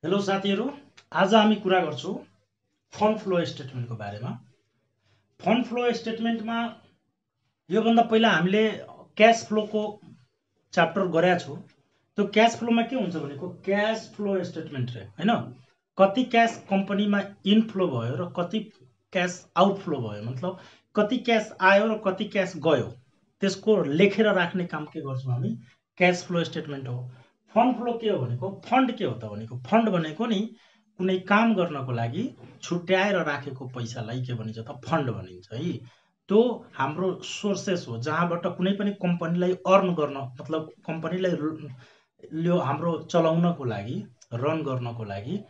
Hello साथीहरु, आज हामी कुरा गर्छौं फन्ड फ्लो स्टेटमेन्टको बारेमा। फन्ड फ्लो स्टेटमेन्टमा यो भन्दा पहिला हामीले क्याश फ्लोको च्याप्टर गरेका छौं। त्यो क्याश फ्लोमा के हुन्छ भनेको क्याश फ्लो स्टेटमेन्ट रे हैन, कति क्याश कम्पनीमा इनफ्लो भयो र कति क्याश आउटफ्लो भयो, मतलब कति क्याश आयो र कति क्याश गयो, त्यसको लेखेर राख्ने काम के गर्छौं हामी, क्याश फ्लो स्टेटमेन्ट हो। फन्ड फ्लो के हो भनेको, फन्ड के हो त भनेको, फन्ड भनेको नि कुनै काम गर्नको लागि छुट्याएर राखेको पैसालाई के भनिन्छ त फन्ड भनिन्छ है। त्यो हाम्रो सोर्सेस हो जहाँबाट कुनै पनि कम्पनीलाई अर्न गर्न, मतलब कम्पनीलाई हाम्रो चलाउनको लागि, रन गर्नको लागि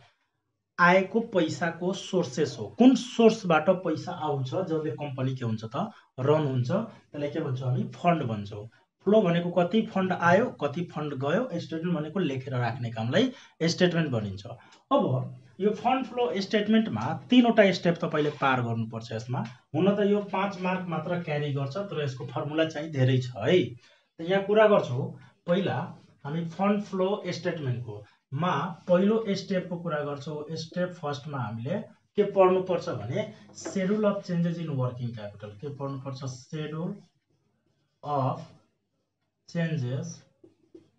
आएको पैसाको सोर्सेस हो। कुन सोर्सबाट पैसा आउँछ जसले कम्पनी के हुन्छ त रन हुन्छ, त्यसलाई के भन्छौं हामी, फन्ड भन्छौं। फ्लो भनेको कति फन्ड आयो कति फन्ड गयो, स्टेटमेन्ट भनेको लेखेर राख्ने कामलाई स्टेटमेन्ट भनिन्छ। अब यो फन्ड फ्लो स्टेटमेन्टमा तीनवटा स्टेप तपाईले पार गर्नुपर्छ। यसमा हुन त यो 5 मार्क मात्र क्यारी गर्छ, तर यसको फर्मुला चाहिँ धेरै छ है। त यहाँ कुरा गर्छौं, पहिला हामी फन्ड फ्लो स्टेटमेन्टको मा पहिलो स्टेपको कुरा गर्छौं। स्टेप फर्स्टमा हामीले के पढ्नु पर्छ भने schedule of changes in working capital. के पढ्नु पर्छ, schedule of changes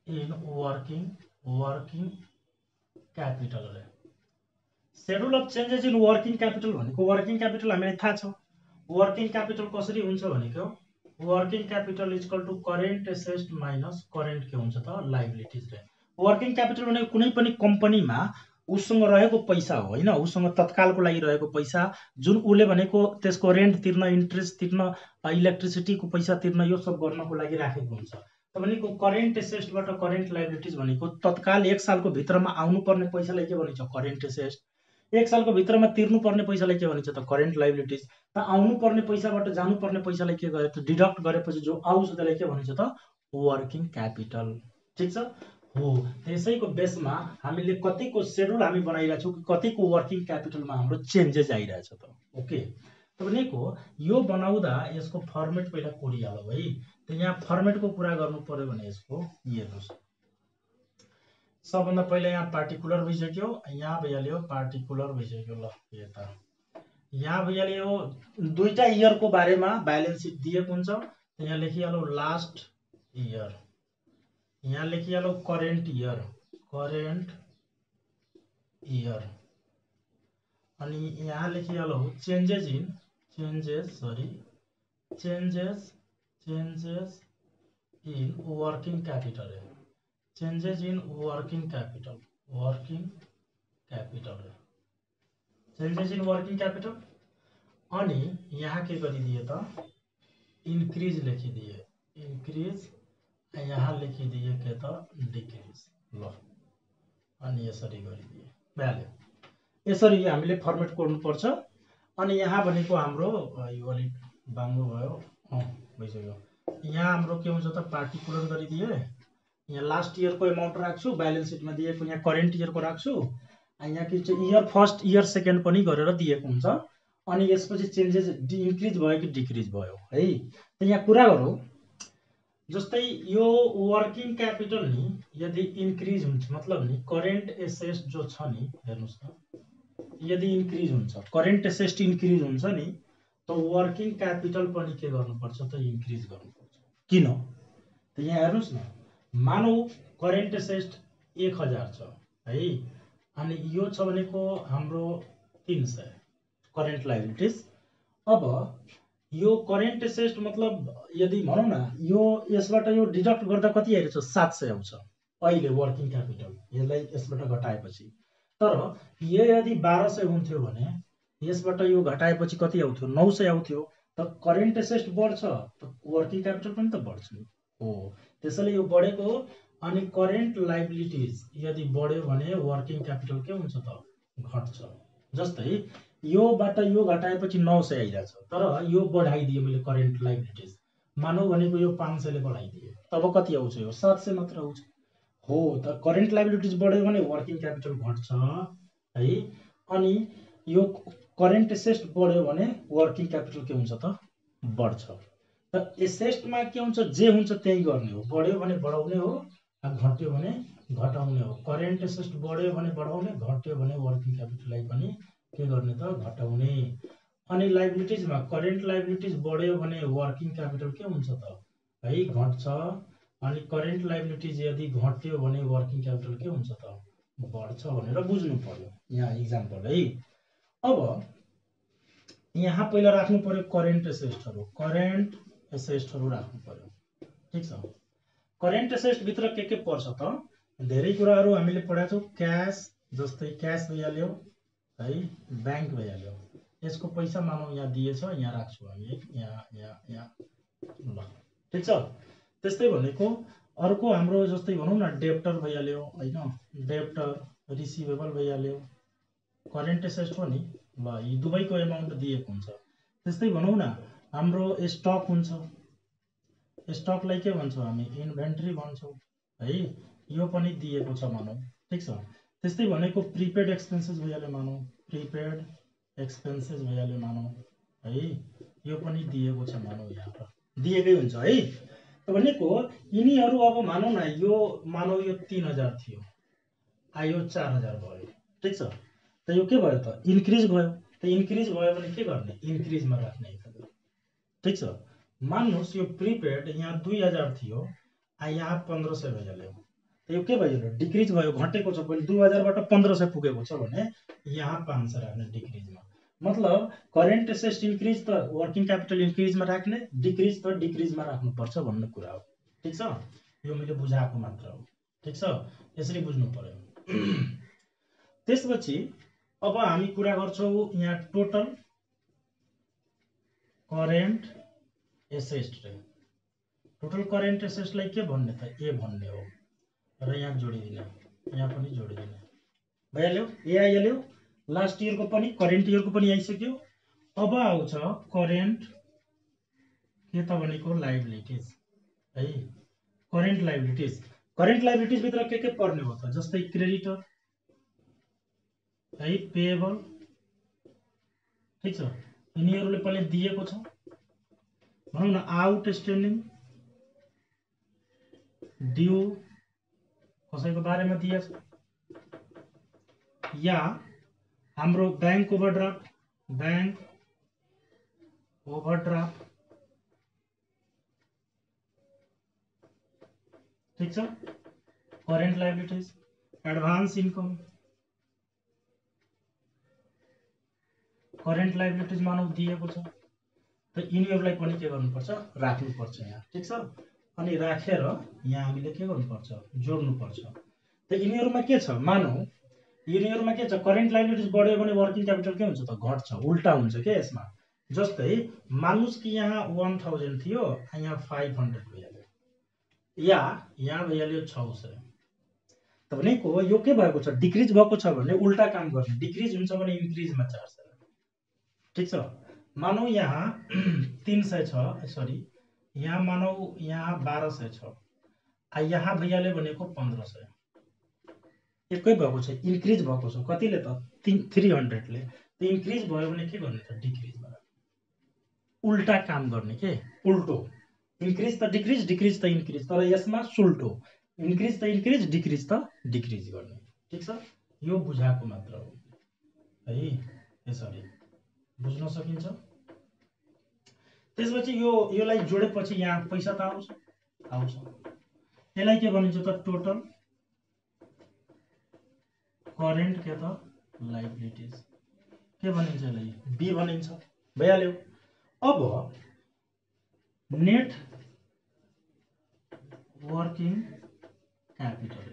in working capital रे। Schedule of changes in working capital भनेको वर्किङ क्यापिटल हामीलाई थाहा छ। वर्किङ क्यापिटल कसरी हुन्छ भनेको working capital equal to current asset minus current के हुन्छ त लायबिलिटीज रे। वर्किङ क्यापिटल भनेको कुनै पनि कम्पनीमा उसँग रहेको पैसा हो हैन, उसँग तत्कालको लागि रहेको पैसा, जुन उले भनेको त्यसको रेन्ट तिर्न, इन्ट्रेस्ट तिर्न, इलेक्ट्रिसिटीको पैसा तिर्न, यो सब गर्नको लागि राखेको हुन्छ। त भनेको करेन्ट एसेटबाट करेन्ट लायबिलिटीज भनेको तत्काल 1 सालको भित्रमा आउनु पर्ने पैसालाई के भनिन्छ, करेन्ट एसेट। 1 सालको भित्रमा तिर्नु पर्ने पैसालाई के भनिन्छ त करेन्ट लायबिलिटीज। त आउनु पर्ने पैसाबाट जानु पर्ने पैसालाई के गरे त डिडक्ट गरेपछि जो आउँछ त्यसलाई के भनिन्छ त वर्किङ क्यापिटल। ठीक छ हो। त्यसैको बेसमा हामीले कतिको शेड्युल हामी बनाइरहेका छौं कि कतिको वर्किङ क्यापिटलमा हाम्रो चेन्जेस आइरहेछ त। ओके, त भनेको यो बनाउँदा यसको फर्मेट पहिला कोडिहालौ है। त यहाँ फर्मेटको कुरा गर्नु पर्यो भने यसको हेर्नुस्, सबभन्दा पहिला यहाँ पार्टिकुलर भइसक्यो, यहाँ भइहाल्यो पार्टिकुलर भइसक्यो। ल यता यहाँ भइहाल्यो दुईटा इयरको बारेमा ब्यालेन्स सिट दिएको हुन्छ। यहाँ लेखिहालौ लास्ट इयर, यहाँ लेखिहालौ करेन्ट इयर, अनि यहाँ लेखिहालौ changes in working capital, changes in working capital, changes in working capital. अनि यहाँ के गरिदिए त इन्क्रिज लेखिदिए, इन्क्रिज, यहाँ लेखिदिए के त डिक्रिज। ल अनि यसरी गरिदिए भ्याल्यु। यसरी हामीले फर्मेट कोड्नु पर्छ। अनि यहाँ भनेको हाम्रो यो अलि बाङ्गो भयो, भइसक्यो। यहाँ हाम्रो के हुन्छ त पार्टिकुलर गरिदिए, यहाँ लास्ट इयरको अमाउन्ट राख्छु, ब्यालेन्स सिटमा दिएको यहाँ करेन्ट इयरको राख्छु, यहाँ के छ इयर फर्स्ट इयर सेकेन्ड पनि गरेर दिएको हुन्छ। अनि यसपछि चेन्जेस इन्क्रिज भयो कि डिक्रिज भयो है। त यहाँ कुरा गरौँ, जस्तै यो वर्किङ क्यापिटल नि यदि इन्क्रिज हुन्छ, मतलब नि करेन्ट एसेट जो छ नि, हेर्नुस् त, यदि इन्क्रिज हुन्छ, करेन्ट एसेट इन्क्रिज हुन्छ नि, त वर्किङ क्यापिटल पनि के गर्नुपर्छ त इन्क्रिज गर्नुपर्छ। किन त यहाँ हेर्नुस् न, मानौ करेन्ट एसेट 1000 छ है, अनि यो छ भनेको हाम्रो 300 करेन्ट लायबिलिटीज। अब यो करेन्ट एसेट मतलब यदि भनौं न यो यसबाट यो डिडक्ट गर्दा कति आइरहेछ, 700 आउँछ अहिले वर्किङ क्यापिटल, यसलाई यसबाट घटाएपछि। तर यो यदि 1200 हुन्थ्यो भने यसबाट यो घटाएपछि कति आउँथ्यो, 900 आउँथ्यो। त करेन्ट एसेट बढ्छ त वर्किङ क्यापिटल पनि त बढ्छ नि हो। त्यसैले यो बढेको हो। अनि करेन्ट लायबिलिटीज यदि बढ्यो भने वर्किङ क्यापिटल के हुन्छ त घट्छ। जस्तै योबाट यो घटाएपछि 900 आइरहेछ, तर यो बढाइदिए मैले करेन्ट लायबिलिटीज, मानौ भनेको यो 500 ले बढाइदिए, तब कति आउँछ, यो 700 मात्र आउँछ हो। त करेन्ट लायबिलिटीज बढ्यो भने वर्किङ क्यापिटल घट्छ है। अनि यो करेन्ट एसेट बढ्यो भने वर्किङ क्यापिटल के हुन्छ त बढ्छ। त एसेटमा के हुन्छ, जे हुन्छ त्यही गर्ने हो, बढ्यो भने बढाउने हो, घट्यो भने घटाउने हो। करेन्ट एसेट बढ्यो भने बढाउने, घट्यो भने वर्किङ क्यापिटललाई पनि के गर्ने त घटाउने। अनि लाइबिलिटिजमा करेन्ट लाइबिलिटिज बढ्यो भने वर्किङ क्यापिटल के हुन्छ त है घट्छ। अनि करेन्ट लाइबिलिटिज यदि घट्यो भने वर्किङ क्यापिटल के हुन्छ त बढ्छ भनेर बुझ्नु पर्यो। यहाँ इक्जाम्पल है। अब यहाँ पहिला राख्नु पर्यो करेन्ट एसेट्सहरु राख्नु पर्यो। ठीक छ। करेन्ट एसेट भित्र के पर्छ त धेरै कुराहरु हामीले पढाएको छौं। क्याश, जस्तै क्याश भइहाल्यो है, बैंक भइहाल्यो। यसको पैसा मानौ यहाँ दिएछ, यहाँ राख्छु हामी यहाँ ल। ठीक छ। त्यस्तै भनेको अर्को हाम्रो जस्तै भनौं न डेब्टर भइहाल्यो हैन, डेब्टर रिसिभेबल भइहाल्यो, करेन्ट एसेट हो नि। ल यी दुवैको एमाउन्ट दिएको हुन्छ। त्यस्तै भनौं न हाम्रो स्टक हुन्छ, स्टकलाई के भन्छौं हामी इन्भेन्टरी भन्छौं है, यो पनि दिएको छ मानौ। ठीक छ। त्यस्तै भनेको प्रिपेड एक्सपेन्सेस भइहाल्यो मानौ, प्रिपेड एक्सपेन्सेस भइहाल्यो मानौ है, यो पनि दिएको छ मानौ, यहाँ त दिएकै हुन्छ है। त भनेको यिनीहरु अब मानौ न यो मानौ यो 3000 थियो, आयो 4000 भयो। ठीक छ। त यो के भयो त इन्क्रिज भयो। त इन्क्रिज भयो भने के गर्ने इन्क्रिजमा राख्ने। ठीक छ। मान्नुस् यो प्रिपेड यहाँ 2000 थियो, यहाँ 1500 भइहाल्यो। त यो के भयो डिक्रिज भयो, घटेको छ। पहिले 2000 बाट 1500 पुगेको छ भने यहाँ 500 राख्ने डिक्रिजमा। मतलब करेन्ट एसेट इन्क्रिज त वर्किङ क्यापिटल इन्क्रिजमा राख्ने, डिक्रिज त डिक्रिजमा राख्नुपर्छ भन्ने कुरा हो। ठीक छ। यो मैले बुझाएको मात्र हो। ठीक छ। यसरी बुझ्नु पर्यो। त्यसपछि अब हामी कुरा गर्छौं यहाँ टोटल करेन्ट एसेट रे। टोटल करेन्ट एसेट्सलाई के भन्ने त ए भन्ने हो र यहाँ जोडिदिने, यहाँ पनि जोडिदिने भइहाल्यो। ए आइहाल्यो। लास्ट इयरको पनि करेन्ट इयरको पनि आइसक्यो। अब आउँछ करेन्ट के त भनेको लायबिलिटीज है, करेन्ट लायबिलिटीज। करेन्ट लायबिलिटीज भित्र के पर्ने हो त जस्तै क्रेडिटर है, पेएबल। ठीक छ। यिनीहरुले पनि दिएको छ भनौं न, आउटस्ट्यान्डिङ, ड्यू कसैको बारेमा दिएछ, या हाम्रो बैंक ओभरड्राफ्ट, ठीक छ। Current liabilities, advance income, current liabilities मानौ दिएको छ। त यिनीहरुलाई पनि के गर्नुपर्छ राख्नुपर्छ यहाँ। ठीक छ। अनि राखेर यहाँ हामीले के गर्नुपर्छ जोड्नुपर्छ। त यिनीहरुमा के छ मानौ, यिनीहरुमा के छ करेन्ट लायबिलिटीज बढ्यो भने वर्किङ क्यापिटल के हुन्छ त घट्छ, उल्टा हुन्छ के यसमा। जस्तै मान्नुस् कि यहाँ 1000 थियो, यहाँ 500 भइहाल्यो, या यहाँ भइहाल्यो 600। त भनेको यो के भएको छ डिक्रिज भएको छ भने उल्टा काम गर्ने, डिक्रिज हुन्छ भने इन्क्रिजमा 400। ठीक छ। मानौ यहाँ 300 छ, सरी यहाँ मानौ यहाँ 1200 छ, यहाँ भइहाल्यो भनेको 1500। एकै भएको छ, इन्क्रिज भएको छ। कतिले त 300 ले। त इन्क्रिज भयो भने के गर्ने त डिक्रिजमा, उल्टा काम गर्ने के उल्टो। इन्क्रिज त डिक्रिज, डिक्रिज त इन्क्रिज, तर यसमा सुल्टो, इन्क्रिज त इन्क्रिज, डिक्रिज त डिक्रिज गर्ने। ठीक छ। यो बुझाएको मात्र हो है, यसरी बुझ्न सकिन्छ। त्यसपछि योलाई जोडेपछि यहाँ पैसा त आउँछ। यसलाई के भनिन्छ त टोटल करेन्ट के त लायबिलिटीज के भनिन्छ, यसलाई बी भनिन्छ। भइहाल्यो। अब नेट वर्किङ क्यापिटल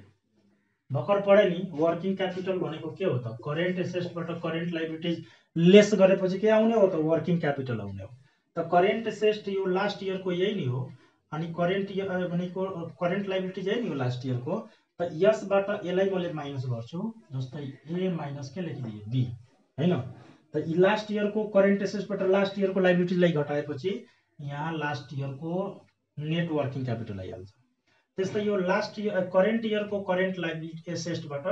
भर्खर पढे नि। वर्किङ क्यापिटल भनेको के हो त करेन्ट एसेट्सबाट करेन्ट लायबिलिटीज लेस गरेपछि के आउने हो त वर्किङ क्यापिटल आउने हो। त करेन्ट एसेट यो लास्ट इयरको यही नै हो, अनि करेन्ट इयर भनेको करेन्ट लायबिलिटीज यही नै हो लास्ट इयरको। त यसबाट यसलाई मैले माइनस गर्छु, जस्तै ए माइनस के लेखिदिए बी हैन। त लास्ट इयरको करेन्ट एसेट्सबाट लास्ट इयरको लायबिलिटीजलाई घटाएपछि यहाँ लास्ट इयरको नेट वर्किङ क्यापिटल आइहाल्छ। त्यस्तै यो लास्ट इयर करेन्ट इयरको करेन्ट लायबिलिटी एसेट्सबाट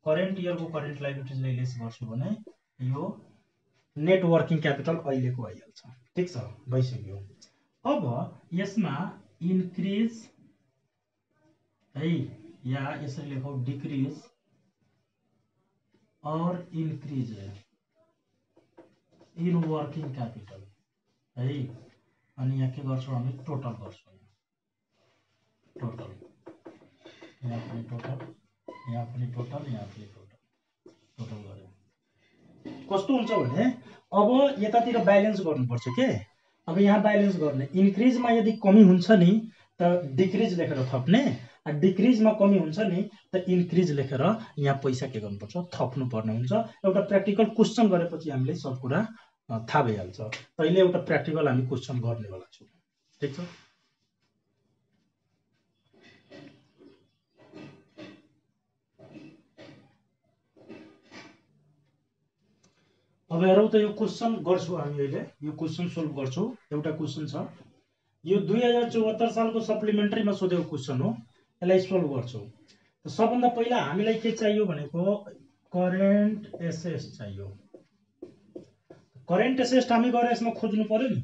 करेन्ट इयरको करेन्ट लायबिलिटीजलाई लेस गर्छु भने यो नेट वर्किङ क्यापिटल अहिलेको आइहाल्छ। ठीक छ, भइसक्यो। अब यसमा इन्क्रिज है, या यसरी लेखौँ डिक्रिज और इन्क्रिज इन वर्किङ क्यापिटल है। अनि यहाँ के गर्छौँ हामी टोटल गर्छौँ, टोटल यहाँ पनि टोटल, यहाँ पनि टोटल, यहाँ पनि टोटल, टोटल गऱ्यौँ। कस्तो हुन्छ भने अब यतातिर ब्यालेन्स गर्नुपर्छ के। अब यहाँ ब्यालेन्स गर्ने, इन्क्रिजमा यदि कमी हुन्छ नि त डिक्रिज लेखेर थप्ने, डिक्रिजमा कमी हुन्छ नि त इन्क्रिज लेखेर यहाँ पैसा के गर्नुपर्छ थप्नु पर्ने हुन्छ। एउटा प्र्याक्टिकल क्वेसन गरेपछि हामीले सब कुरा थाहा भइहाल्छ। अहिले एउटा प्र्याक्टिकल हामी क्वेसन गर्नेवाला छौँ, ठिक छ। अब हेरौँ त यो क्वेसन गर्छौँ हामी अहिले, यो क्वेसन सोल्भ गर्छौँ। एउटा क्वेसन छ, यो 2074 सालको सप्लिमेन्ट्रीमा सोधेको क्वेसन हो, यसलाई सोल्भ गर्छौँ। सबभन्दा पहिला हामीलाई के चाहियो भनेको करेन्ट एसेट चाहियो। करेन्ट एसेट हामी गएर यसमा खोज्नु पर्यो नि।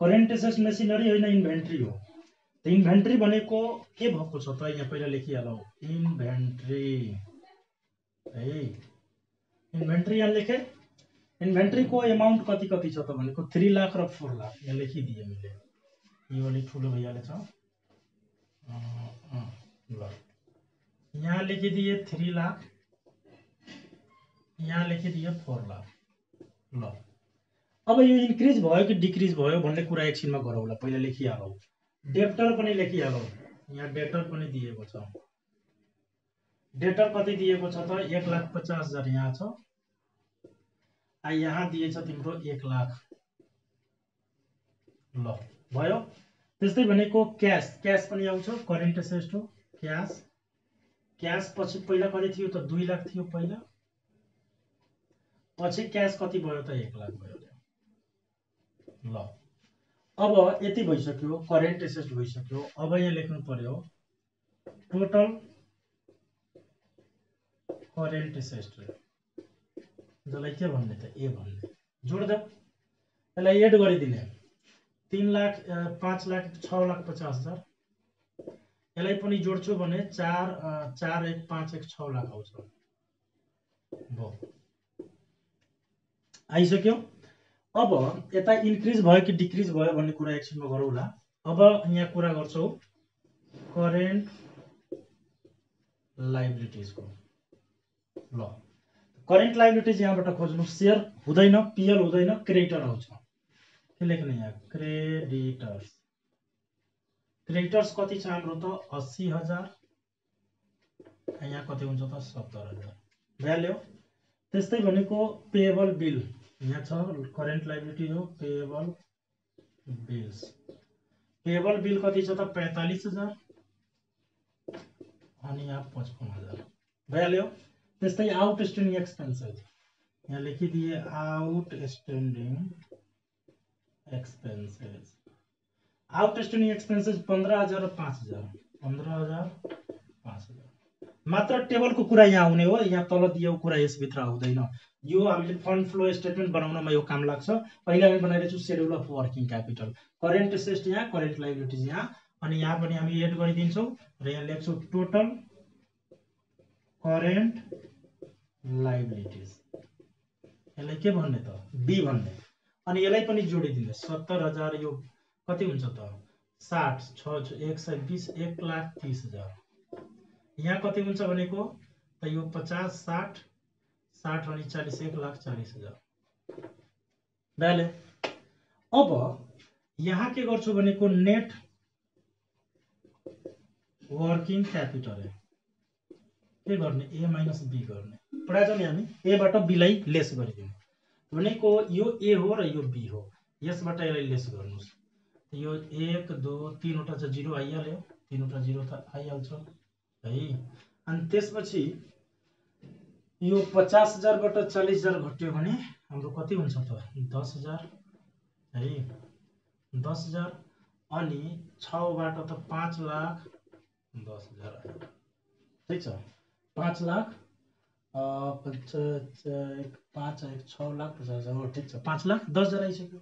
करेन्ट एसेट मेसिनरी होइन, इन्भेन्ट्री हो। त इन्भेन्ट्री भनेको के भएको छ त यहाँ पहिला लेखिहालौँ, इन्भेन्ट्री है। इन्भेन्ट्री यहाँ लेखेँ। इन्भेन्ट्रीको एमाउन्ट कति कति छ त भनेको 3 लाख र 4 लाख यहाँ लेखिदिएँ मैले। यो अलिक ठुलो भइहालेछ, ल यहाँ लेखिदिए 3 लाख, यहाँ लेखिदिए 4 लाख। ल अब यो इन्क्रिज भयो कि डिक्रिज भयो भन्ने कुरा एकछिनमा गरौँला। पहिला लेखिहालौँ, डेप्टर पनि लेखिहालौँ। यहाँ डेप्टर पनि दिएको छ। डेप्टर कति दिएको छ त 1,50,000 यहाँ छ, यहाँ दिएछ तिम्रो 1 लाख। ल भयो। त्यस्तै भनेको क्यास, क्यास पनि आउँछ, करेन्ट एसेट हो क्यास। क्यास पछि पहिला कति थियो त 2 लाख थियो पहिला, पछि क्यास कति भयो त 1 लाख भयो। ल अब यति भइसक्यो, करेन्ट एसेट भइसक्यो। अब यहाँ लेख्नु पर्यो टोटल करेन्ट एसेट, जसलाई के भन्ने त ए भन्ने। जोड्दा यसलाई एड गरिदिने 3 लाख 5 लाख 6,50,000। यसलाई पनि जोड्छु भने 4 1 5 1 6 लाख आउँछ। भयो, आइसक्यो। अब यता इन्क्रिज भयो कि डिक्रिज भयो भन्ने कुरा एकछिनमा गरौँला। अब यहाँ कुरा गर्छौँ करेन्ट लाइबिलिटिजको। ल करेन्ट लाइबिलिटिज यहाँबाट खोज्नु, सेयर हुँदैन, पिएल हुँदैन, क्रेडिटर आउँछ। के लेख्ने यहाँ क्रेडिटर्स। क्रेडिटर्स कति छ हाम्रो त 80,000, यहाँ कति हुन्छ त 70,000 भ्याल्यु। त्यस्तै भनेको पेएबल बिल यहाँ छ, करेन्ट लाइबिलिटी हो पेएबल बिल्स। पेएबल बिल कति छ त 45,000 अनि यहाँ 55,000 भ्याल्यु। त्यस्तै आउटस्ट्यान्डिङ एक्सपेन्सेस यहाँ लेखिदिए आउटस्ट्यान्डिङ एक्सपेन्सेस। आउटस्ट्यान्डिङ एक्सपेन्सेस 15,000 र 5,000, 15,000 5,000 मात्र। टेबलको कुरा यहाँ आउने हो, यहाँ तल दिएको कुरा यसभित्र आउँदैन। यो हामीले फन्ड फ्लो स्टेटमेन्ट बनाउनमा यो काम लाग्छ। अहिले हामी बनाइरहेको छौँ schedule of working capital. Current asset यहाँ, करेन्ट लाइबिलिटिज यहाँ, अनि यहाँ पनि हामी एड गरिदिन्छौँ र यहाँ लेख्छौँ टोटल करेन्ट लाइबिलिटिज। यसलाई के भन्ने त बी भन्ने। अनि यसलाई पनि जोडिदिने 70,000, यो कति हुन्छ त 60 6 120 1,30,000। यहाँ कति हुन्छ भनेको त यो 50 60 60 अनि 40 1,40,000 भ्याल्यु। अब यहाँ के गर्छु भनेको नेट वर्किङ क्यापिटल के गर्ने ए माइनस बी गर्ने। पढाएको नि हामी एबाट बीलाई लेस गरिदिनु भनेको यो ए हो र यो बी हो, यसबाट यसलाई लेस गर्नुस्। यो 1 2 3 वटा चाहिँ 0 आइहाल्यो, 3 वटा 0 त आइहाल्छ है। अनि त्यसपछि यो 50,000 बाट 40,000 घट्यो भने हाम्रो कति हुन्छ त 10,000 है, 10,000। अनि 6 बाट त 5,10,000 आयो, ठीक छ। 5 लाख 5 1 6 लाख 50,000 हो, ठीक छ। 5,10,000 आइसक्यो।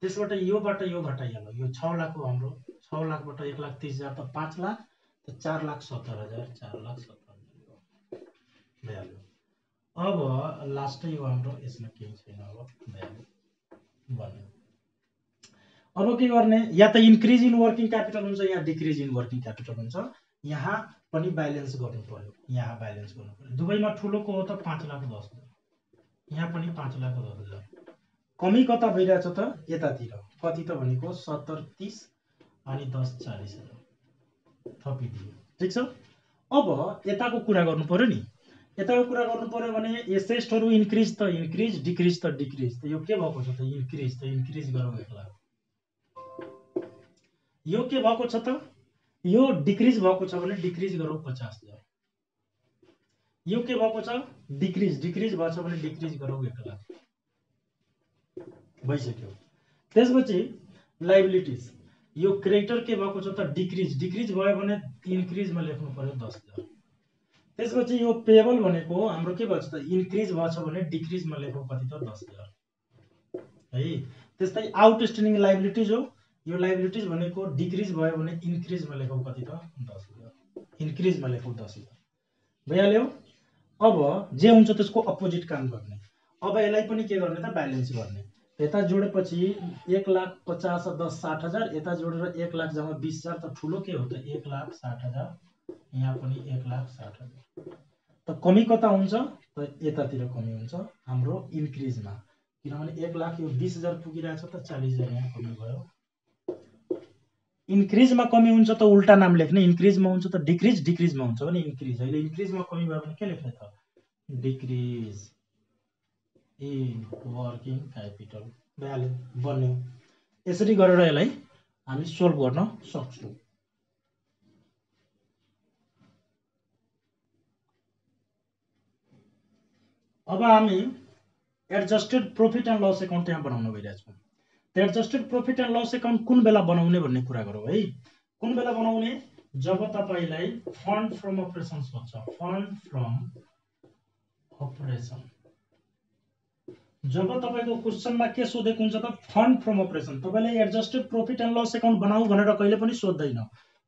त्यसबाट योबाट यो घटाइहाल्यो, यो 6 लाख हो हाम्रो, 6 लाखबाट 1,30,000 त 5 लाख, तो 4,70,000 4,70,000 भइहाल्यो। अब लास्टै हो हाम्रो, यसमा केही छैन। अब भइहाल्यो भन्यो। अब के गर्ने, या त इन्क्रिज इन वर्किङ क्यापिटल हुन्छ या डिक्रिज इन वर्किङ क्यापिटल हुन्छ। यहाँ पनि ब्यालेन्स गर्नु पर्यो, यहाँ ब्यालेन्स गर्नु पर्यो। दुवैमा ठुलो को हो त 5,10,000, यहाँ पनि 5,10,000। कमी कता भइरहेछ त यतातिर, कति त भनेको 70 30 अनि 10 40,000 थपिदियो। ठिक छ। अब यताको कुरा गर्नु पर्यो नि, यताको कुरा गर्नु पर्यो भने एसेस्टहरु इन्क्रिज त इन्क्रिज, डिक्रिज त डिक्रिज। त यो के भएको छ त इन्क्रिज, त इन्क्रिज गरौँ 1 लाख। यो के भएको छ त, यो डिक्रिज भएको छ भने डिक्रिज गरौँ 50,000। यो के भएको छ डिक्रिज, डिक्रिज भएछ भने डिक्रिज गरौँ 1 लाख। भइसक्यो। त्यसपछि लायबिलिटीज, यो क्रेडिटर के भएको छ त डिक्रिज, डिक्रिज भयो भने इन्क्रिजमा लेख्नु पर्यो 10,000। त्यसपछि यो पेएबल भनेको हाम्रो के भन्छ त इन्क्रिज भएछ भने डिक्रिजमा लेखौँ कति त 10,000 है। त्यस्तै आउटस्ट्यान्डिङ लायबिलिटीज हो, यो लायबिलिटीज भनेको डिक्रिज भयो भने इन्क्रिजमा लेखौँ कति त 10,000, इन्क्रिजमा लेखौँ 10,000 भइहाल्यो। अब जे हुन्छ त्यसको अपोजिट काम गर्ने। अब यसलाई पनि के गर्ने त ब्यालेन्स गर्ने। यता जोडेपछि 1,50,000 10 60,000, यता जोडेर 1 लाख जम्मा 20,000 त ठुलो के हो त 1,60,000, यहाँ पनि 1,60,000। त कमी कता हुन्छ त यतातिर कमी हुन्छ हाम्रो इन्क्रिजमा, किनभने 1 लाख यो 20,000 पुगिरहेछ त 40,000 यहाँ कमी भयो। इन्क्रिजमा कमी हुन्छ त उल्टा नाम लेख्ने, इन्क्रिजमा हुन्छ त डिक्रिज, डिक्रिजमा हुन्छ भने इन्क्रिज। अहिले इन्क्रिजमा कमी भयो भने के लेख्ने त decrease in working capital value बन्यो। यसरी गरेर यसलाई हामी सोल्भ गर्न सक्छौं। अब हामी adjusted profit and loss account यहाँ बनाउन गइरहेछौँ। Adjusted profit and loss account कुन बेला बनाउने भन्ने कुरा गरौँ है। कुन बेला बनाउने, जब तपाईलाई फन्ड फ्रम अपरेसन सोध्छ, फन्ड फ्रम अपरेसन। जब तपाईको क्वेशनमा के सोधेको हुन्छ त फन्ड फ्रम अपरेसन, तपाईले adjusted profit and loss account बनाऊ भनेर कहिले पनि सोध्दैन।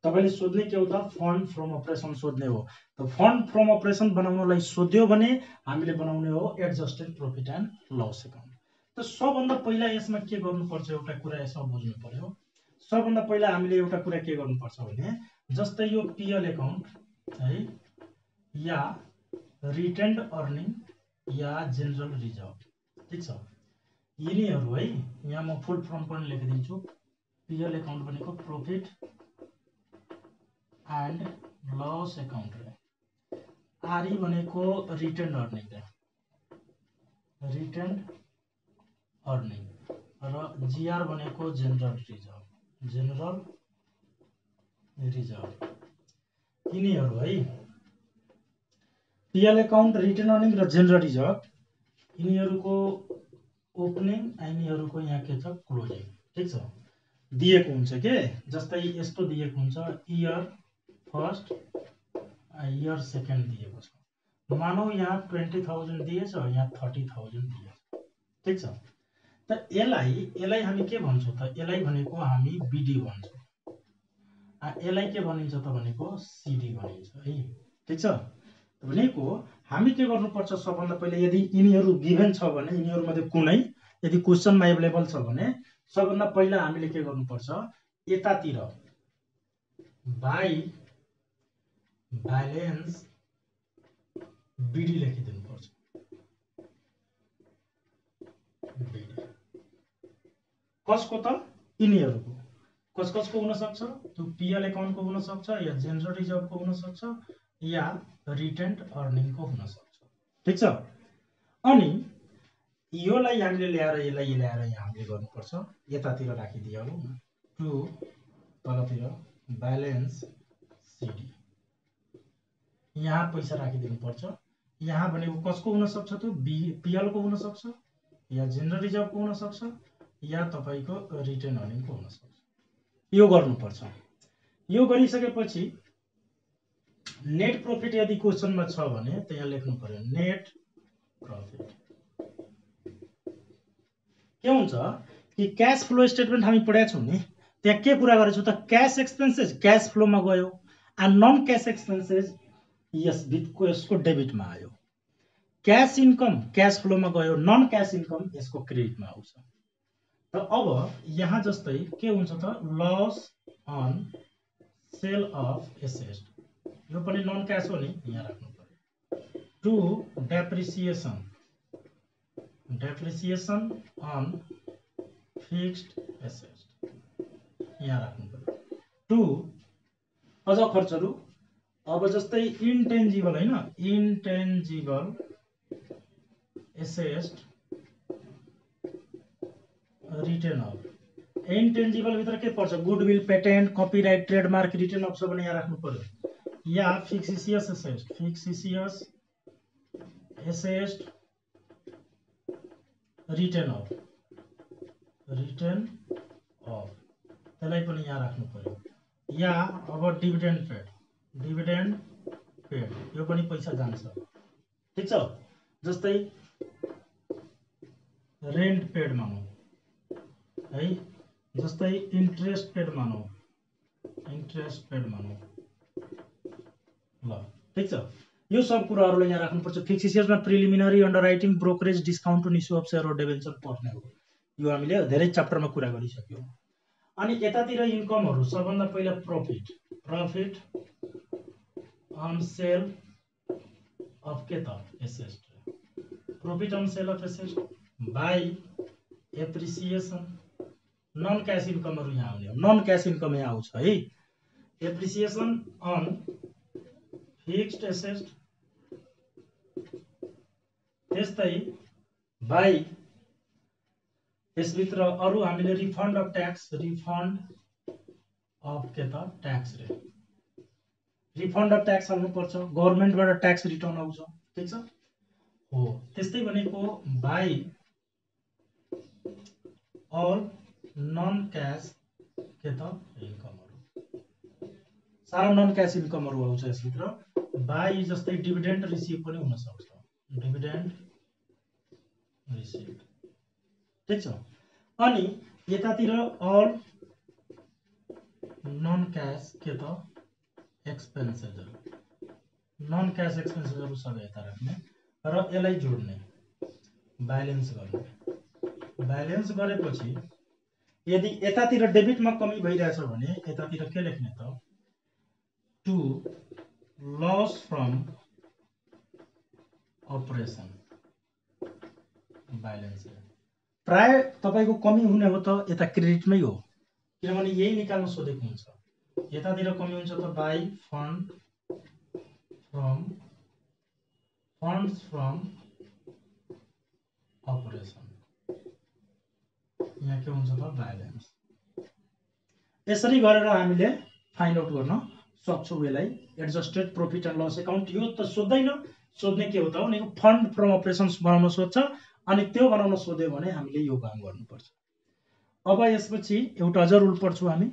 तपाईले सोध्ने के हो त फन्ड फ्रम अपरेसन सोध्ने हो। त फन्ड फ्रम अपरेसन बनाउनलाई सोध्यो भने हामीले बनाउने हो adjusted profit and loss account. त सबभन्दा पहिला यसमा के गर्नुपर्छ एउटा कुरा यसमा बुझ्नु पर्यो। सबभन्दा पहिला हामीले एउटा कुरा के गर्नुपर्छ भने जस्तै यो पीएल अकाउन्ट है या रिटेन्ड अर्निङ या जनरल रिजर्भ, ठीक छ, यिनीहरू है। यहाँ म फुल फर्म पनि लेखिदिन्छु। पीएल अकाउन्ट भनेको प्रॉफिट एन्ड लस अकाउन्ट रे, आरई भनेको रिटेन्ड अर्निङ रे, रिटेन्ड अर्निङ, र जीआर भनेको जनरल रिजर्भ, जनरल रिजर्भ। यिनीहरू है पीएल अकाउन्ट, रिटेन्ड अर्निङ र जनरल रिजर्भ, यिनीहरूको ओपनिङ यिनीहरूको यहाँ के छ क्लोजिङ, ठीक छ, दिएको हुन्छ के। जस्तै यस्तो दिएको हुन्छ इयर फर्स्ट इयर सेकेन्ड दिएको छ। मानौ यहाँ 20,000 दिएछ, यहाँ 30,000 दिएछ, ठीक छ। त यसलाई हामी के भन्छौँ त, यसलाई भनेको हामी बीडी भन्छौँ, यसलाई के भनिन्छ त भनेको सीडी भनिन्छ है, ठीक छ। भनेको हामी के गर्नुपर्छ सबभन्दा पहिले, यदि यिनीहरू गिभन छ भने यिनीहरू मध्ये कुनै यदि क्वेशनमा अवेलेबल छ भने सबभन्दा पहिला हामीले के गर्नुपर्छ, यतातिर बाइ ब्यालेन्स बीडी लेखिदिनु पर्छ। कसको त यिनीहरूको, कसको हुन सक्छ, त्यो पीएल अकाउन्टको हुन सक्छ या जनरल रिजर्भको हुन सक्छ या रिटेन्ड अर्निङको हुन सक्छ, ठीक छ। अनि योलाई हामीले ल्याएर यसलाई ल्याएर यहाँ हामीले गर्नुपर्छ, यतातिर राखिदियौ टु तलतिर ब्यालेन्स सीडी, यहाँ पैसा राखिदिनु पर्छ। यहाँ भनेको कसको हुन सक्छ त पीएल को हुन सक्छ या जनरल रिजर्भको हुन सक्छ या तपाईको रिटेन अर्निङको हुन सक्छ। यो गर्नुपर्छ। यो गरिसकेपछि नेट प्रॉफिट यदि क्वेशनमा छ भने त्यहाँ लेख्नु पर्यो नेट प्रॉफिट। के हुन्छ कि क्याश फ्लो स्टेटमेन्ट हामी पढेका छौं नि, त्यहाँ के कुरा गरेछौं त क्याश एक्सपेन्सेस क्याश फ्लोमा गयो, नन क्यास एक्सपेन्सेस यस यसको डेबिटमा आयो। क्यास इन्कम क्यास फ्लोमा गयो, नन क्यास इन्कम यसको क्रेडिटमा आउँछ। र अब यहाँ जस्तै के हुन्छ त, loss on sale of asset, यो पनि नन क्यास हो नि, यहाँ राख्नु पर्यो। To depreciation on fixed asset, यहाँ राख्नु पर्यो। टु अझ खर्चहरू, अब जस्तै इन्टेन्जिबल हैन, intangible asset return of, intangible भित्र के पर्छ, goodwill, patent, copyright, trademark, return of छ भने यहाँ राख्नु पर्यो। या फिक्सिसियस एसेट रिटर्न अफ त्यसलाई पनि यहाँ राख्नु पर्यो। या अब डिभिडेन्ड पेड, यो पनि पैसा जान्छ, ठीक छ। जस्तै रेन्ट पेड मानौ है, जस्तै इन्ट्रेस्ट पेड मानौ, ल ठीक छ। यो सब कुराहरुलाई यहाँ राख्नुपर्छ। फिक्सिसियसमा preliminary, underwriting, brokerage, discount to issue of share र डिबेन्चर पर्ने हो। यो हामीले धेरै च्याप्टरमा कुरा गरिसक्यौं। अनि यतातिर इन्कमहरु, सबभन्दा पहिला प्रॉफिट अन सेल अफ के त asset, profit on sale of asset by appreciation, non cash इन्कमहरु यहाँ आउने हो, नन क्याश इन्कम यहाँ आउँछ है। एप्रिसिएसन अन फिक्स्ड एसेट, त्यस्तै बाई यसभित्र अरु हामीले refund of tax rate, refund of tax हाल्नु पर्छ, गभर्नमेन्टबाट ट्याक्स रिटर्न आउँछ, ठीक छ हो। त्यस्तै भनेको बाई अल नन क्याश के त इन्कमहरु, सारा नन क्याश इन्कमहरु आउँछ यसभित्र। बाई जस्तै डिभिडेन्ड रिसिभ पनि हुन सक्छ, डिभिडेन्ड रिसिभ, ठीक छ। अनि यतातिर अल नन क्याश के त एक्सपेन्सेसहरु, नन क्याश एक्सपेन्सेसहरु सबै यता राख्ने र यसलाई जोड्ने, ब्यालेन्स गर्ने। ब्यालेन्स गरेपछि यदि यतातिर डेबिटमा कमी भइरहेछ भने यतातिर के लेख्ने त, to loss from operation balance. प्राय तपाईको कमी हुने हो त यता क्रेडिटमै हो, किनभने यही निकाल्न सोधेको हुन्छ। यतातिर कमी हुन्छ त बाई फन्ड्स फ्रम अपरेसन, यहाँ के हुन्छ त ब्यालेन्स। यसरी गरेर हामीले फाइन्ड आउट गर्न सक्छौं यसलाई। Adjusted profit and loss account, यो त सोध्दैन, सोध्ने के हो त भनेको फन्ड फ्रम अपरेसन्स बनाउन सोध्छ, अनि त्यो बनाउन सोध्यो भने हामीले यो काम गर्नुपर्छ। अब यसपछि एउटा अझ रुल पढ्छौं हामी,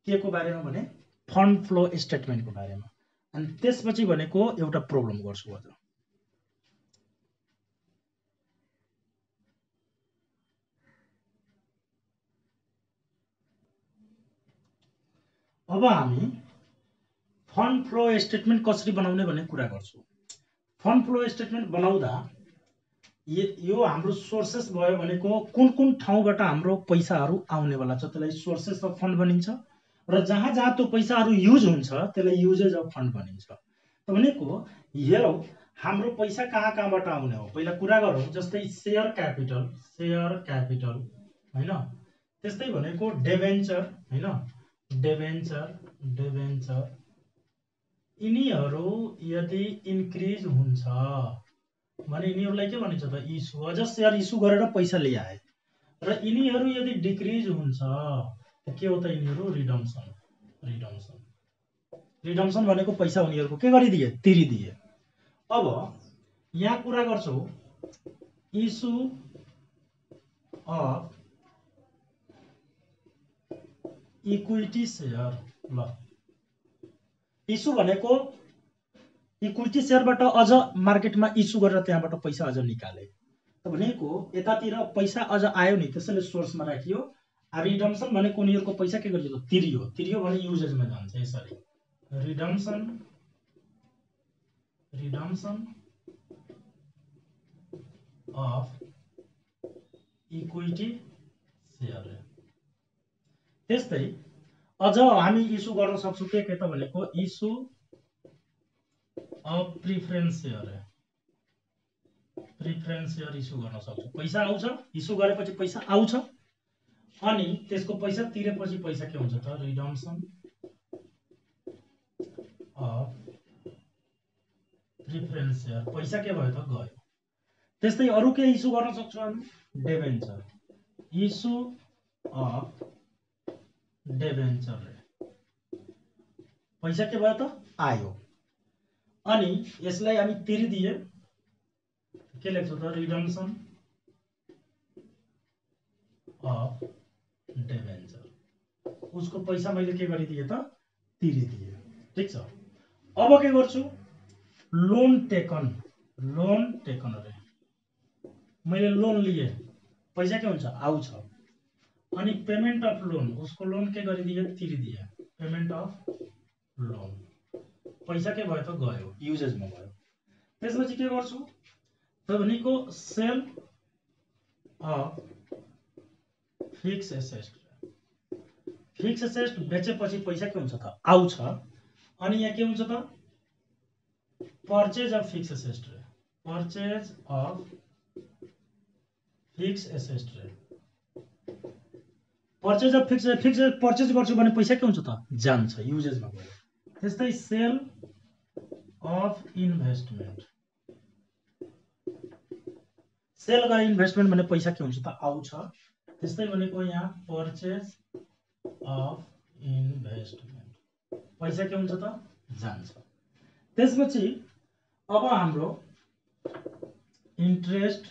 के को बारेमा भने फन्ड फ्लो स्टेटमेन्टको बारेमा, अनि त्यसपछि भनेको एउटा प्रब्लम गर्छौं अझ। अब हामी फन्ड फ्लो स्टेटमेन्ट कसरी बनाउने भन्ने कुरा गर्छौं। फन्ड फ्लो स्टेटमेन्ट बनाउँदा यो हाम्रो सोर्सेस भयो भनेको कुन कुन ठाउँबाट हाम्रो पैसाहरू आउनेवाला छ त्यसलाई सोर्सेस अफ फन्ड भनिन्छ, र जहाँ जहाँ त्यो पैसाहरू युज हुन्छ त्यसलाई युजेज अफ फन्ड भनिन्छ। भनेको हेरौँ हाम्रो पैसा कहाँ कहाँबाट आउने हो, पहिला कुरा गरौँ। जस्तै शेयर क्यापिटल हैन, त्यस्तै भनेको डिबेन्चर हैन, डिबेन्चर यिनीहरू यदि इन्क्रिज हुन्छ भने यिनीहरूलाई के भनिन्छ त इस्यु, अझ शेयर इस्यु गरेर पैसा ल्याए। र यिनीहरू यदि डिक्रिज हुन्छ त के हो त यिनीहरू रिडम्सन भनेको पैसा उनीहरूको के गरिदिए, तिरिदिए। अब यहाँ कुरा गर्छौं इस्यु अफ इक्विटी शेयर। ल इस्यु भनेको इक्विटी शेयरबाट अझ मार्केटमा इस्यु गरेर त्यहाँबाट पैसा अझ निकाले। भनेको यतातिर पैसा अझ आयो नि, त्यसैले सोर्समा राखियो। रिडम्सन भनेको उनीहरूको पैसा के गरियो, तिरियो भने युजेजमा जान्छ यसरी। Redemption of equity share. त्यस्तै अझ हामी इस्यु गर्न सक्छौँ के त भनेको issue of preference share issue गर्न सक्छौँ। पैसा आउँछ, इस्यु गरेपछि पैसा आउँछ, अनि त्यसको पैसा तिरेपछि पैसा के हुन्छ त रिडम्सन अफ प्रिफरेन्स सेयर, पैसा के भयो त गयो। त्यस्तै अरु के इस्यु गर्न सक्छौँ हामी डिबेन्चर, इस्यु अफ डिबेन्चर, पैसा के भयो त आयो, अनि यसलाई हामी तिरिदिए के लेख्छौँ त रिडम्सन अफ डिबेन्चर, उसको पैसा मैले के गरिदिए त तिरिदिए। ठीक छ। अब के गर्छु लोन टेकन अरे मैले लोन लिए, पैसा के हुन्छ आउँछ, अनि पेमेन्ट अफ लोन, उसको लोन के गरिदिए तिरिदिए, पेमेन्ट अफ लोन, पैसा के भयो त गयो युजेजमा भयो। त्यसपछि के गर्छु त भनेको सेल अफ फिक्स एसेट बेचेपछि पैसा के हुन्छ त आउँछ, अनि यहाँ के हुन्छ त पर्चेज अफ फिक्स एसेट रे, पर्चेज अफ फिक्स एसेट रे, पर्चेज अफ फिक्स पर्चेज गर्छु भने पैसा के हुन्छ त जान्छ युजेजमा गयो। त्यस्तै सेल अफ इन्भेस्टमेन्ट, सेल गरे इन्भेस्टमेन्ट भने पैसा के हुन्छ त आउँछ, त्यस्तै भनेको यहाँ पर्चेज अफ इन्भेस्टमेन्ट, पैसा के हुन्छ त जान्छ। त्यसपछि अब हाम्रो इन्ट्रेस्ट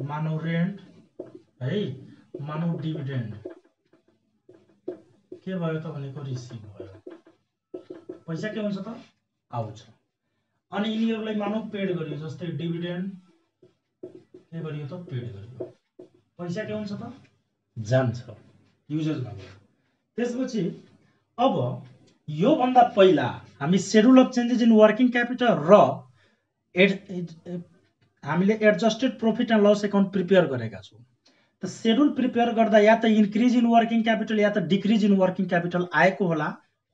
मानौ रेन्ट है, मानौ डिभिडेन्ड के भयो त भनेको रिसिभ भयो, पैसा के हुन्छ त आउँछ, अनि यिनीहरूलाई मानौ पेड गरियो, जस्तै डिभिडेन्ड के गरियो त पेड गरियो, पैसा के हुन्छ त जान्छ युजेजमा गयो। त्यसपछि अब यो भन्दा पहिला हामी schedule of changes in working capital र हामीले adjusted profit and loss account prepare गरेका छौँ। त शेड्युल प्रिपेयर गर्दा या त इन्क्रिज इन वर्किङ क्यापिटल या त डिक्रिज इन वर्किङ क्यापिटल आएको होला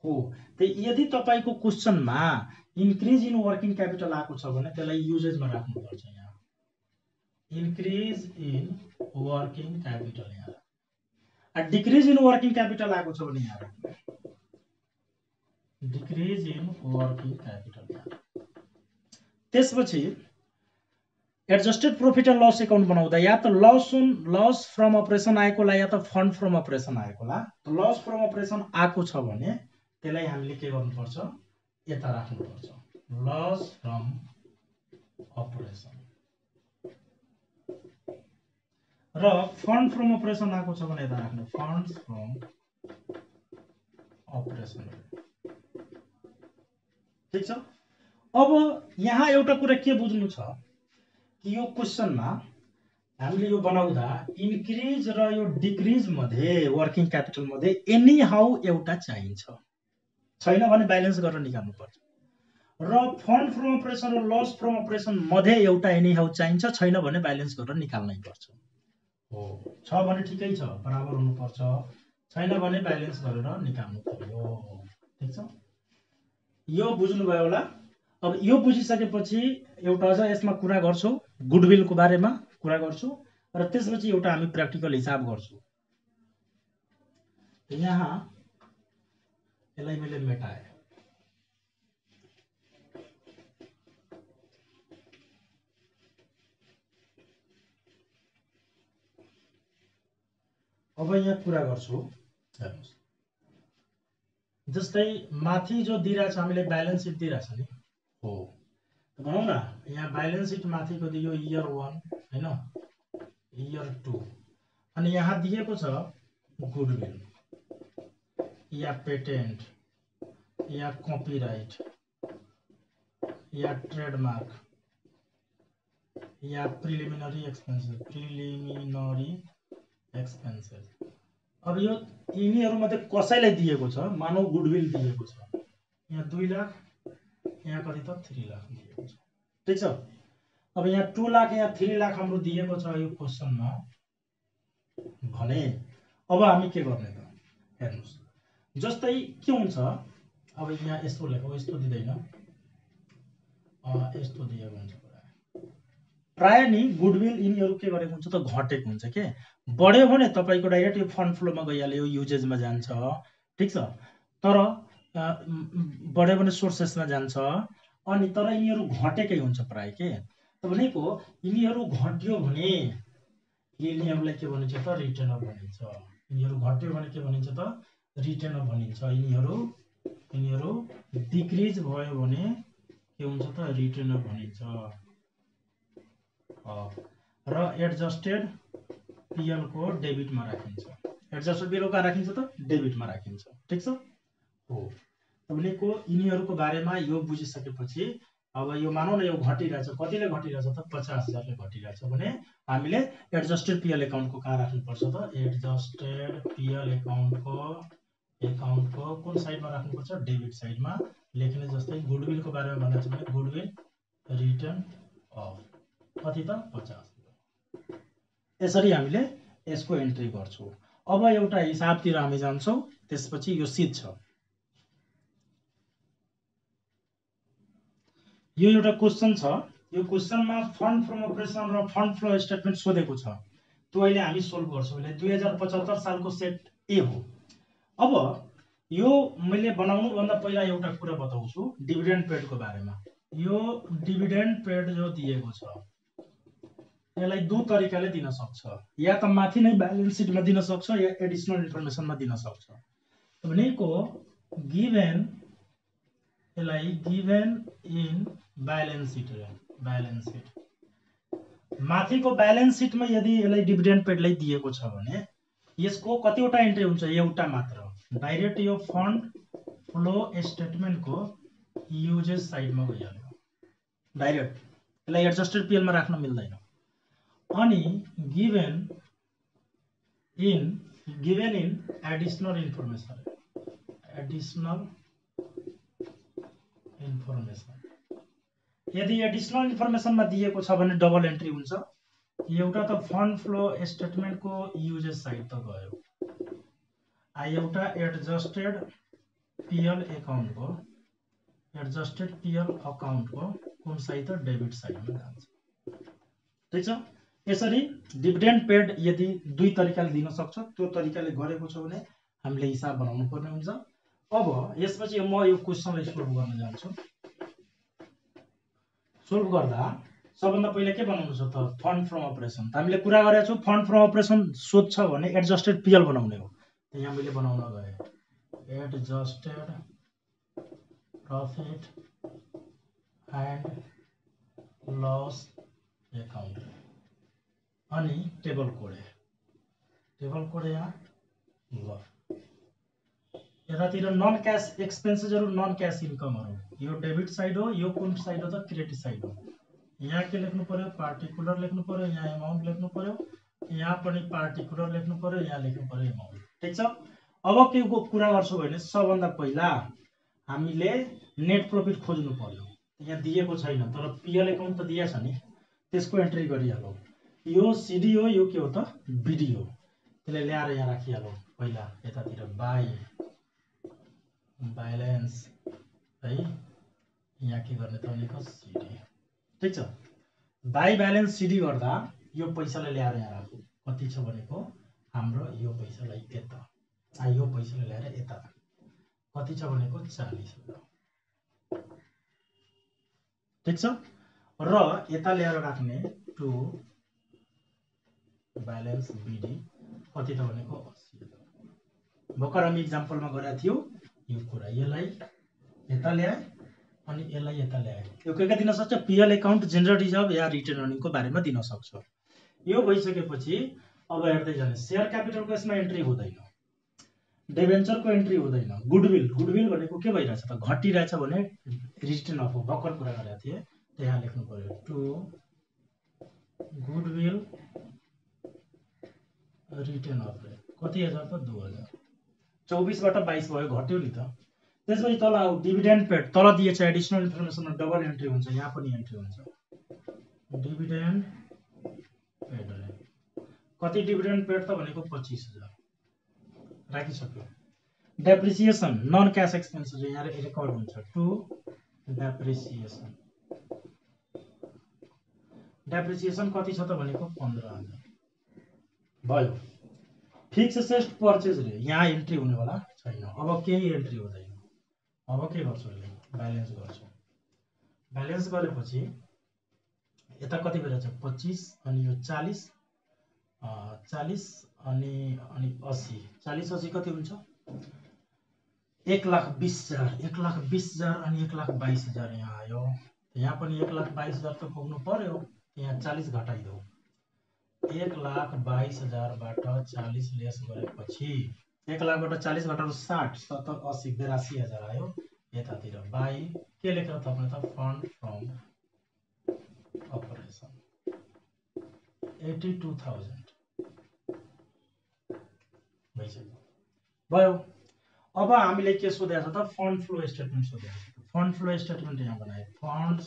हो। त यदि तपाईको क्वेशनमा इन्क्रिज इन वर्किङ क्यापिटल आएको छ भने त्यसलाई युजेजमा राख्नुपर्छ। यहाँ इन्क्रिज इन वर्किङ क्यापिटल, यहाँ डिक्रिज इन वर्किङ क्यापिटल आएको छ भने यहाँ राख्नु डिक्रिज इन वर्किङ क्यापिटल। त्यसपछि adjusted profit and loss account बनाउँदा या त लस फ्रम अपरेसन आएको होला या त फन्ड फ्रम अपरेसन आएको होला। लस फ्रम अपरेसन आएको छ भने त्यसलाई हामीले के गर्नुपर्छ यता राख्नुपर्छ लस फ्रम अपरेसन, र फन्ड फ्रम अपरेसन आएको छ भने यता राख्नु फन्ड फ्रम अपरेसन। ठीक छ। अब यहाँ एउटा कुरा के बुझ्नु छ कि यो क्वेशनमा हामीले यो बनाउँदा इन्क्रिज र यो डिक्रिज मध्ये वर्किङ क्यापिटल मध्ये एनी हाउ एउटा चाहिन्छ, छैन भने ब्यालेन्स गरेर निकाल्नु पर्छ, र फन्ड फ्रम अपरेसन र लस फ्रम अपरेसन मध्ये एउटा एनी हाउ चाहिन्छ, छैन भने ब्यालेन्स गरेर निकाल्नै पर्छ। हो छ भने ठिकै छ बराबर हुनुपर्छ, छैन भने ब्यालेन्स गरेर निकाल्नु पर्यो। ठीक छ, यो बुझ्नुभयो होला। अब यो बुझिसकेपछि एउटा अझ यसमा कुरा गर्छौँ, गुडविलको बारेमा कुरा गर्छु, र त्यसपछि एउटा हामी प्र्याक्टिकल हिसाब गर्छौँ। यहाँ यसलाई मैले मेटाएँ, अब यहाँ कुरा गर्छु। जस्तै माथि जो दिइरहेछ हामीले ब्यालेन्स सिट दिइरहेछ नि हो, भनौँ न यहाँ ब्यालेन्स सिट माथिको दियो इयर 1 हैन इयर 2, अनि यहाँ दिएको छ गुडविल या पेटेन्ट या कपिराइट या ट्रेडमार्क या प्रिलिमिनरी एक्सपेन्सेस अब यो यिनीहरूमध्ये कसैलाई दिएको छ, मानव गुडविल दिएको छ, यहाँ 2 लाख, यहाँ कति त 3 लाख दिएको छ। ठीक छ। अब यहाँ 2 लाख यहाँ 3 लाख हाम्रो दिएको छ यो क्वेशनमा भने अब हामी के गर्ने त हेर्नुस्। जस्तै के हुन्छ, अब यहाँ यस्तो लेखौ, यस्तो दिदैन, यस्तो दिएको हुन्छ। प्राय नि गुडविल यिनीहरू के गरेको हुन्छ त घटेको हुन्छ के। बढ्यो भने तपाईको डाइरेक्ट यो फन्ड फ्लोमा गइहाल्यो, युजेजमा जान्छ। ठीक छ। तर बढ्यो भने सोर्सेसमा जान्छ, अनि तर यिनीहरू घटेकै हुन्छ प्राय के। त भनेको यिनीहरू घट्यो भने यिनीहरूलाई के भनिन्छ त रिटर्न अफ भनिन्छ। यिनीहरू घट्यो भने के भनिन्छ त रिटर्न अफ भनिन्छ। यिनीहरू डिक्रिज भयो भने के हुन्छ त रिटर्न अफ भनिन्छ। र एडजस्टेड पीएल को डेबिटमा राखिन्छ। एडजस्टेड पीएल कहाँ राखिन्छ त डेबिटमा राखिन्छ। ठीक छ हो। भनेको यिनीहरूको बारेमा यो बुझिसकेपछि अब यो मानौ न यो घटिरहेछ, कतिले घटिरहेछ त 50,000 ले घटिरहेछ भने हामीले एडजस्टेड पीएल अकाउन्टको कहाँ राख्नुपर्छ त एडजस्टेड पीएल अकाउन्टको कुन साइडमा राख्नुपर्छ डेबिट साइडमा लेख्ने। जस्तै गुडविलको बारेमा भन्दा छ भने गुडविल रिटर्न अफ कति त 50। यसरी हामीले यसको एन्ट्री गर्छौं। अब एउटा हिसाबतिर हामी जान्छौं, त्यसपछि यो सिध छ। यो एउटा क्वेशन छ। यो क्वेशनमा फन्ड फ्रम अपरेसन र फन्ड फ्लो स्टेटमेन्ट सोधेको छ। त्यो अहिले हामी सोल्भ गर्छौं। अहिले 2075 सालको सेट ए हो। अब यो मैले बनाउनु भन्दा पहिला एउटा कुरा बताउँछु डिभिडेन्ड पेडको बारेमा। यो डिभिडेन्ड पेड जो दिएको छ यसलाई 2 तरिकाले दिन सक्छ। या त माथि नै ब्यालेन्स सिटमा दिन सक्छ या एडिशनल इन्फर्मेसनमा दिन सक्छ। भनेको गिभन यसलाई गिभन इन ब्यालेन्स सिट रे ब्यालेन्स सिट माथिको ब्यालेन्स सिटमा यदि यसलाई डिभिडेन्ड पेडलाई दिएको छ भने यसको कतिवटा एन्ट्री हुन्छ एउटा मात्र। डाइरेक्ट यो फन्ड फ्लो स्टेटमेन्टको युजेस साइडमा गइहाल्यो डाइरेक्ट। यसलाई एडजस्टेड पीएल मा राख्न मिल्दैन। अनि गिभन इन एडिशनल इन्फर्मेसन यदि एडिशनल इन्फर्मेसनमा दिएको छ भने डबल एन्ट्री हुन्छ। एउटा त फन्ड फ्लो स्टेटमेन्टको युजेस साइड त गयो, एउटा एडजस्टेड पीएल अकाउन्टको कुन साइड त डेबिट साइडमा जान्छ। ठीक छ। यसरी डिभिडेन्ड पेड यदि 2 तरिकाले दिन सक्छ, त्यो तरिकाले गरेको छ भने हामीले हिसाब बनाउनु पर्ने हुन्छ। अब यसपछि म यो क्वेशनलाई सोल्भ गर्न जान्छु। सोल्भ गर्दा सबभन्दा पहिला के बनाउनु छ त फन्ड फ्रम अपरेसन। हामीले कुरा गरेका छौं फन्ड फ्रम अपरेसन सोध्छ भने एडजस्टेड पीएल बनाउने हो। यहाँ मैले बनाउन गए adjusted profit and loss account अनि टेबल कोड यहाँ ल। यतातिर नन क्याश एक्सपेन्सेसहरु नन क्याश इन्कमहरु यो डेबिट साइड हो, यो कुन साइड हो त क्रेडिट साइड हो। यहाँ के लेख्नु पर्यो पार्टिकुलर लेख्नु पर्यो, यहाँ अमाउन्ट लेख्नु पर्यो, यहाँ पनि पार्टिकुलर लेख्नु पर्यो, यहाँ लेख्नु पर्यो अमाउन्ट। ठीक छ। अब के कुरा गर्छौ भने सबभन्दा पहिला हामीले नेट प्रॉफिट खोज्नु पर्यो। यहाँ दिएको छैन तर पीएल अकाउन्ट त दिएको छ नि, त्यसको एन्ट्री गरिहालौ। यो सीडी हो, यो के हो त बीडी हो। त्यसलाई ल्याएर यहाँ राखिहालौ पहिला यतातिर बाइ ब्यालेन्स है। यहाँ के गर्ने त भनेको सीडी। ठीक छ। बाइ ब्यालेन्स सीडी गर्दा यो पैसालाई ल्याएर यहाँ राखौ। कति छ भनेको हाम्रो यो पैसालाई यता, यो पैसालाई ल्याएर यता कति छ भनेको 40,000। ठीक छ। र यता ल्याएर राख्ने टु ब्यालेन्स बीडी कति त भनेको 80,000। भर्खर हामी एक्जाम्पलमा गरेका थियौ यो कुरा। यसलाई यता ल्याए अनि यसलाई यता ल्याए। यो के दिन सक्छ पीएल अकाउन्ट जेनरल रिजर्भ या रिटेन अर्निङको बारेमा दिन सक्छ। यो भइसकेपछि अब हेर्दै जाने शेयर क्यापिटलको यसमा एन्ट्री हुँदैन, डिबेन्चरको एन्ट्री हुँदैन। गुडविल भनेको के भइरहेछ त घटिरहेछ भने रिटर्न अफ हो। भर्खर कुरा गरेका थिए त्यहाँ लेख्नु पर्यो टु गुडविल रिटर्न अफ कति हजार त 2000, 24 बाट 22 भयो, घट्यो नि त। त्यसपछि तल आऊ डिभिडेन्ड पेड, तल दिएछ एडिसनल इन्फर्मेसनमा डबल एन्ट्री हुन्छ, यहाँ पनि एन्ट्री हुन्छ डिभिडेन्ड पेड रे। कति डिभिडेन्ड पेड त भनेको 25000 राखिसक्यो। डेप्रिसिएसन नन क्याश एक्सपेन्सेस यहाँ रेकर्ड हुन्छ टु डेप्रिसिएसन। डेप्रिसिएसन कति छ त भनेको 15000 भयो। फिक्स एसेट परचेज रे यहाँ एन्ट्री हुनेवाला छैन, अब केही एन्ट्री हुँदैन। अब के गर्छु अहिले ब्यालेन्स गर्छु। ब्यालेन्स गरेपछि यता कति भइरहेछ 25 अनि यो 40 अनि 80, 40 80 कति हुन्छ 1,20,000, 1,20,000 अनि 1,22,000 यहाँ आयो। यहाँ पनि 1,22,000 त पुग्नु पर्यो, यहाँ 40 घटाइदेऊ। 1,22,000 बाट 40 लेस गरेपछि 1,00,000 बाट 40 घटाउनु 60, 70, 80, 82,000 आयो यतातिर। बाई के लेखेर थप्ने त फन्ड फ्रम अपरेसन 82,000 भइसक्यो भयो। अब हामीले के सोधेको छ त फन्ड फ्लो स्टेटमेन्ट सोधेको छ। फन्ड फ्लो स्टेटमेन्ट यहाँ बनाए फन्ड्स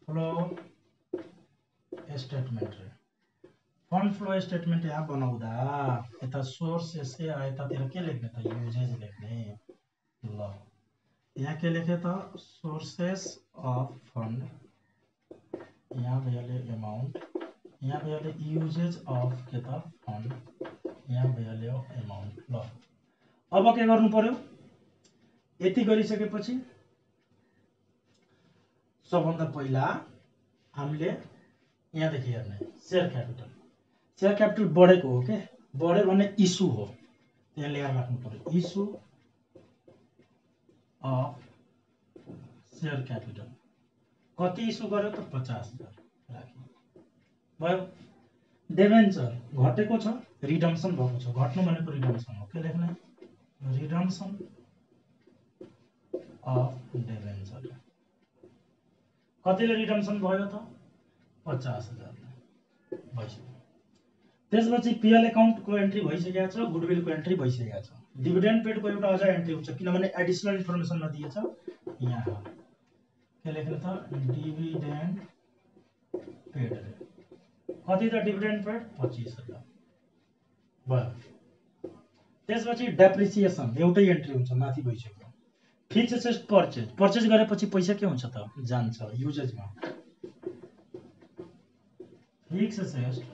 फ्लो स्टेटमेन्ट रे। फन्ड फ्लो स्टेटमेन्ट यहाँ बनाउँदा यता सोर्स यसै यतातिर के लेख्ने त युजेज लेख्ने। ल यहाँ के लेखे त सोर्सेस अफ फन्ड, यहाँ भइहाल्यो अमाउन्ट, यहाँ भइहाल्यो युजेज अफ के त फन्ड, यहाँ भइहाल्यो अमाउन्ट। ल अब के गर्नु पर्यो, यति गरिसकेपछि सबभन्दा पहिला हामीले यहाँदेखि हेर्ने शेयर क्यापिटल। शेयर क्यापिटल बढेको हो के, बढ्यो भने इस्यु हो, त्यहाँ ल्याएर राख्नु पर्यो इस्यु अफ शेयर क्यापिटल। कति इस्यु गर्यो त 50,000 राख्यो भयो। डिबेन्चर घटेको छ, रिडम्सन भएको छ, घट्नु भनेको रिडम्सन हो, के लेख्ने रिडम्सन अफ डिबेन्चर। कतिले रिडम्सन भयो त 50,000 भइसक्यो। त्यसपछि पिएल एकाउन्टको एन्ट्री भइसकेको छ, गुडविलको एन्ट्री भइसकेको छ। डिभिडेन्ड पेडको एउटा अझ एन्ट्री हुन्छ किनभने एडिसनल इन्फर्मेसनमा दिएछ यहाँ के लेख्ने त डिभिडेन्ड पेड रे। कति त डिभिडेन्ड पेड 25,000 भयो। त्यसपछि डेप्रिसिएसन एउटै एन्ट्री हुन्छ, माथि भइसक्यो। फिक्स एसेट परचेज, परचेज गरेपछि पैसा के हुन्छ त जान्छ युजेजमा। फिक्स एसेट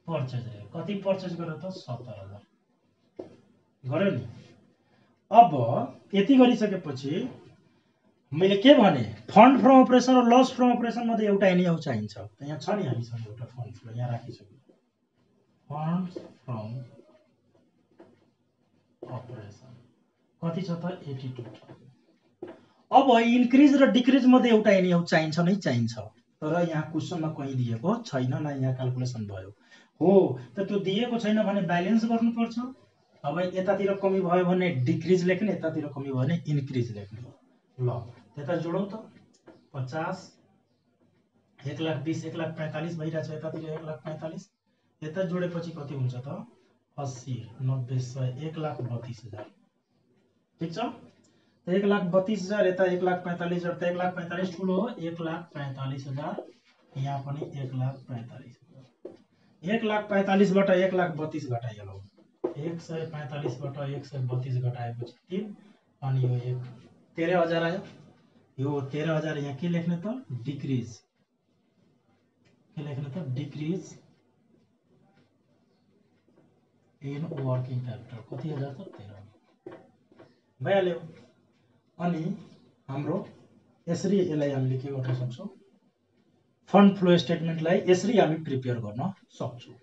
परचेज रे कति परचेज गर्यो त 70,000 गर्यो नि। अब यति गरिसकेपछि मैले के भने फन्ड फ्रम अपरेसन र लस फ्रम अपरेसन मध्ये एउटा एनी आउ चाहिन्छ। यहाँ छ नि हामीसँग एउटा फन्ड फ्लो यहाँ राखिसक्यो फन्ड फ्रम अपरेसन कति छ त 82,000। अब इन्क्रिज र डिक्रिज मध्ये एउटा एनी आउ चाहिन्छ नै चाहिन्छ, तर यहाँ क्वेसनमा कहीँ दिएको छैन न, यहाँ क्याल्कुलेसन भयो हो त त्यो दिएको छैन भने ब्यालेन्स गर्नुपर्छ। अब यतातिर कमी भयो भने डिक्रिज लेख्ने, यतातिर कमी भयो भने इन्क्रिज लेख्ने। ल त्यता जोडौ त 50 1,20,000 1,45,000 भइरहेछ, यतातिर 1,45,000 यता जोडेपछि कति हुन्छ त 80 90 100 1,32,000 ठीक छ। 1,32,000 यता 1,45,000 त 1,45,000 ठुलो हो 1,45,000 यहाँ पनि 1,45,000 1,45,000 बाट 1,32,000 घटाइहालौ 145 बाट 132 घटाएपछि 3 अनि यो 13,000 आयो। यो 13,000 यहाँ के लेख्ने त डिक्रिज, के लेख्ने त डिक्रिज इन वर्किङ क्यापिटल कति हजार त 13 भइहाल्यो। अनि हाम्रो यसरी यसलाई हामीले के गर्न सक्छौं फन्ड फ्लो स्टेटमेन्टलाई यसरी हामी प्रिपेयर गर्न सक्छौं।